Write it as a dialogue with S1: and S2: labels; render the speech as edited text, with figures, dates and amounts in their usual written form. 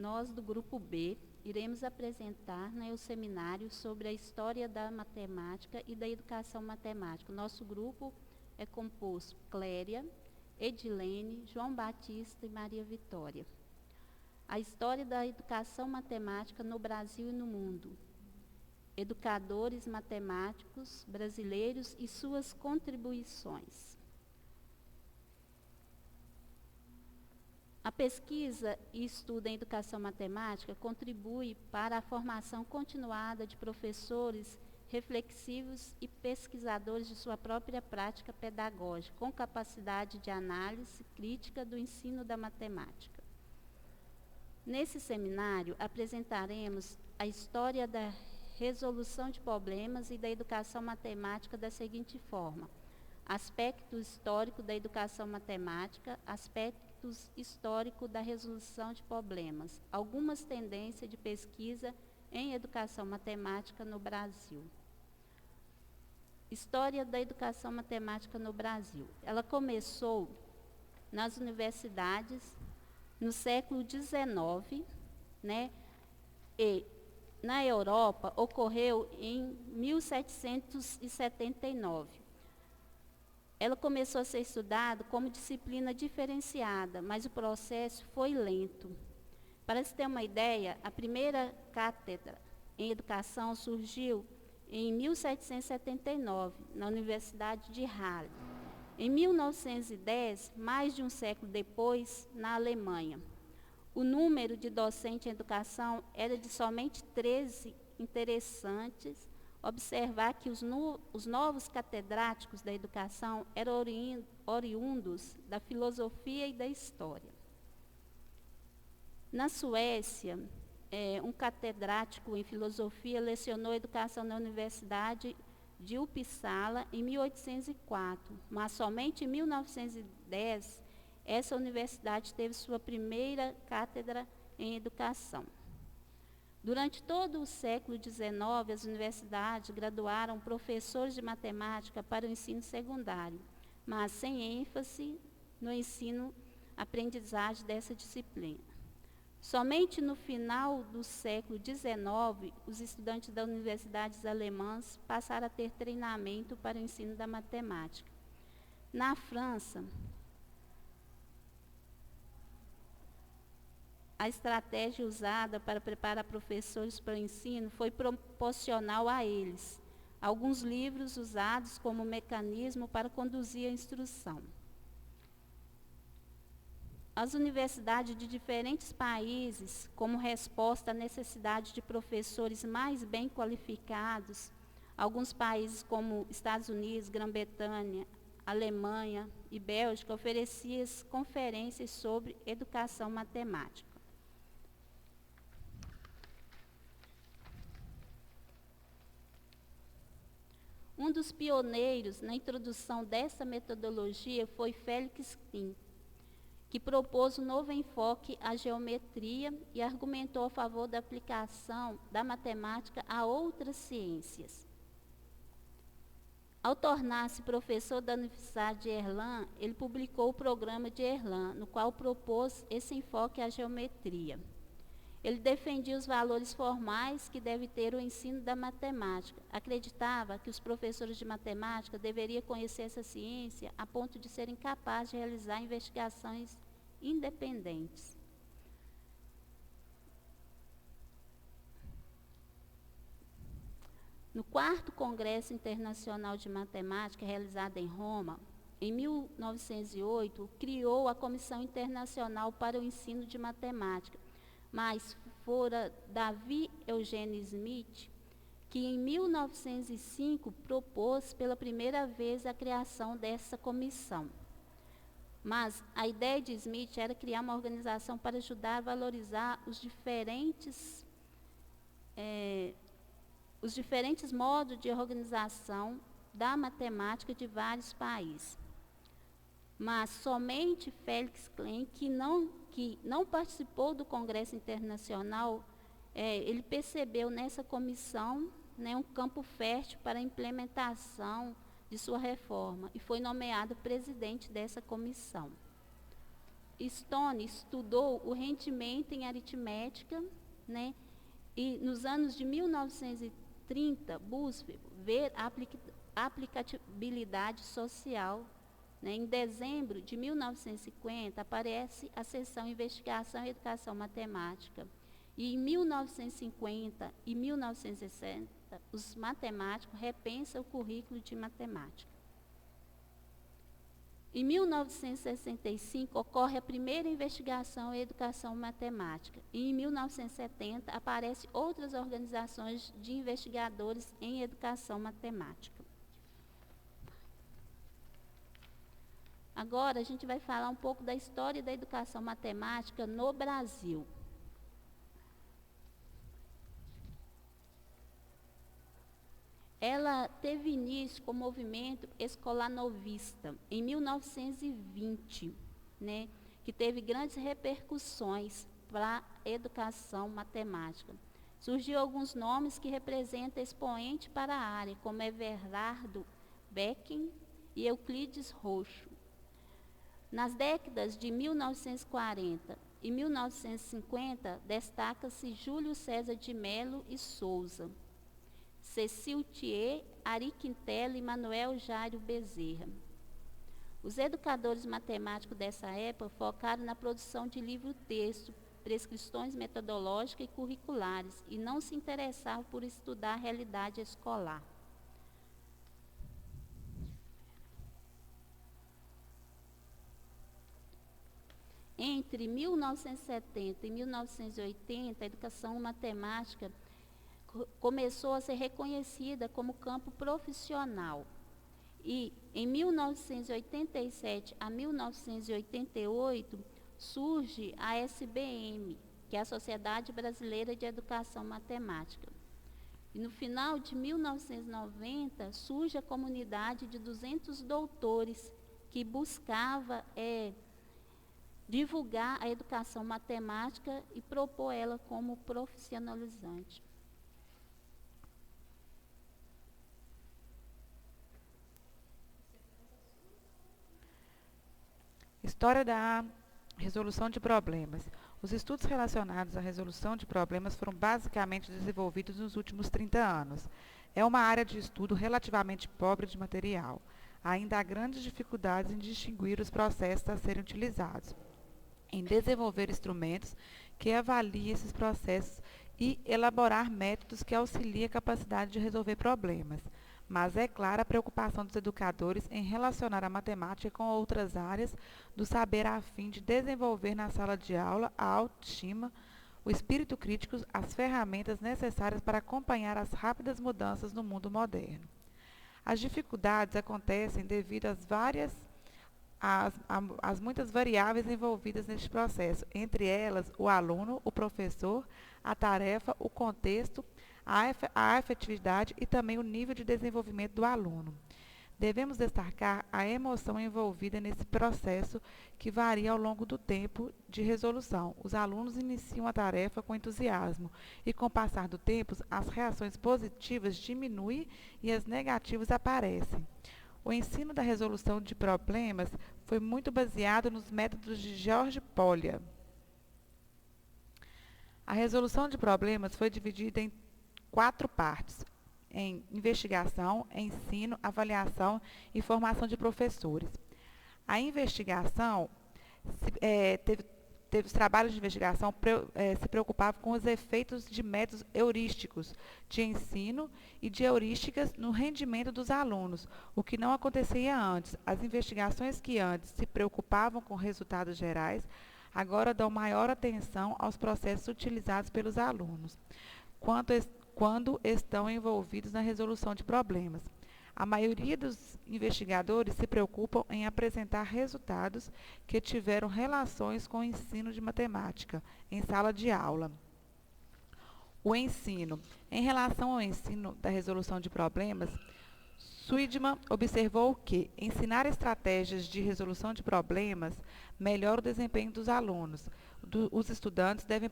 S1: nós do grupo B iremos apresentar o seminário sobre a história da matemática e da educação matemática. Nosso grupo é composto Cléria, Edilene, João Batista e Maria Vitória. A história da educação matemática no Brasil e no mundo. Educadores matemáticos brasileiros e suas contribuições. A pesquisa e estudo em educação matemática contribui para a formação continuada de professores reflexivos e pesquisadores de sua própria prática pedagógica, com capacidade de análise crítica do ensino da matemática. Nesse seminário, apresentaremos a história da resolução de problemas e da educação matemática da seguinte forma: aspecto histórico da educação matemática, aspectos histórico da resolução de problemas, algumas tendências de pesquisa em educação matemática no Brasil. História da educação matemática no Brasil. Ela começou nas universidades no século XIX, e na Europa ocorreu em 1779. Ela começou a ser estudada como disciplina diferenciada, mas o processo foi lento. Para se ter uma ideia, a primeira cátedra em educação surgiu em 1779, na Universidade de Halle. Em 1910, mais de um século depois, na Alemanha. O número de docentes em educação era de somente 13. Interessantes observar que os novos catedráticos da educação eram oriundos da filosofia e da história. Na Suécia, um catedrático em filosofia lecionou educação na Universidade de Uppsala em 1804, mas somente em 1910 essa universidade teve sua primeira cátedra em educação. Durante todo o século XIX, as universidades graduaram professores de matemática para o ensino secundário, mas sem ênfase no ensino-aprendizagem dessa disciplina. Somente no final do século XIX, os estudantes das universidades alemãs passaram a ter treinamento para o ensino da matemática. Na França, a estratégia usada para preparar professores para o ensino foi proporcional a eles alguns livros usados como mecanismo para conduzir a instrução. As universidades de diferentes países, como resposta à necessidade de professores mais bem qualificados, alguns países como Estados Unidos, Grã-Bretanha, Alemanha e Bélgica ofereciam conferências sobre educação matemática. Um dos pioneiros na introdução dessa metodologia foi Félix Klim, que propôs um novo enfoque à geometria e argumentou a favor da aplicação da matemática a outras ciências. Ao tornar-se professor da Universidade de Erlangen, ele publicou o programa de Erlangen, no qual propôs esse enfoque à geometria. Ele defendia os valores formais que deve ter o ensino da matemática. Acreditava que os professores de matemática deveriam conhecer essa ciência a ponto de serem capazes de realizar investigações independentes. No 4º Congresso Internacional de Matemática, realizado em Roma, em 1908, criou a Comissão Internacional para o Ensino de Matemática, mas fora Davi Eugene Smith, que em 1905 propôs pela primeira vez a criação dessa comissão. Mas a ideia de Smith era criar uma organização para ajudar a valorizar os diferentes modos de organização da matemática de vários países. Mas somente Félix Klim, que não participou do Congresso Internacional, ele percebeu nessa comissão um campo fértil para a implementação de sua reforma e foi nomeado presidente dessa comissão. Stone estudou o rendimento em aritmética, né? E nos anos de 1930, busca ver a aplicabilidade social. Né? Em dezembro de 1950, aparece a seção Investigação e Educação Matemática. E em 1950 e 1960, os matemáticos repensam o currículo de matemática. Em 1965, ocorre a primeira investigação em educação matemática. E em 1970, aparecem outras organizações de investigadores em educação matemática. Agora, a gente vai falar um pouco da história da educação matemática no Brasil. Ela teve início com o movimento escolar novista, em 1920, né, que teve grandes repercussões para a educação matemática. Surgiu alguns nomes que representam expoente para a área, como Everardo Becken e Euclides Rocho. Nas décadas de 1940 e 1950, destaca-se Júlio César de Mello e Souza, Cecil Thier, Ari Quintela e Manuel Jário Bezerra. Os educadores matemáticos dessa época focaram na produção de livro-texto, prescrições metodológicas e curriculares, e não se interessavam por estudar a realidade escolar. Entre 1970 e 1980, a educação matemática começou a ser reconhecida como campo profissional. E em 1987 a 1988 surge a SBM, que é a Sociedade Brasileira de Educação Matemática. E no final de 1990 surge a comunidade de 200 doutores que buscava divulgar a educação matemática e propor ela como profissionalizante.
S2: História da resolução de problemas. Os estudos relacionados à resolução de problemas foram basicamente desenvolvidos nos últimos 30 anos. É uma área de estudo relativamente pobre de material. Ainda há grandes dificuldades em distinguir os processos a serem utilizados, em desenvolver instrumentos que avaliem esses processos e elaborar métodos que auxiliem a capacidade de resolver problemas. Mas é clara a preocupação dos educadores em relacionar a matemática com outras áreas do saber a fim de desenvolver na sala de aula a autoestima, o espírito crítico, as ferramentas necessárias para acompanhar as rápidas mudanças no mundo moderno. As dificuldades acontecem devido às muitas variáveis envolvidas neste processo, entre elas o aluno, o professor, a tarefa, o contexto, a afetividade e também o nível de desenvolvimento do aluno. Devemos destacar a emoção envolvida nesse processo, que varia ao longo do tempo de resolução. Os alunos iniciam a tarefa com entusiasmo e, com o passar do tempo, as reações positivas diminuem e as negativas aparecem. O ensino da resolução de problemas foi muito baseado nos métodos de George Polya. A resolução de problemas foi dividida em 4 partes: em investigação, ensino, avaliação e formação de professores. A investigação teve os trabalhos de investigação se preocupavam com os efeitos de métodos heurísticos de ensino e de heurísticas no rendimento dos alunos, o que não acontecia antes. As investigações que antes se preocupavam com resultados gerais, agora dão maior atenção aos processos utilizados pelos alunos, quando estão envolvidos na resolução de problemas. A maioria dos investigadores se preocupam em apresentar resultados que tiveram relações com o ensino de matemática em sala de aula. O ensino. Em relação ao ensino da resolução de problemas, Sweetman observou que ensinar estratégias de resolução de problemas melhora o desempenho dos alunos. Os estudantes devem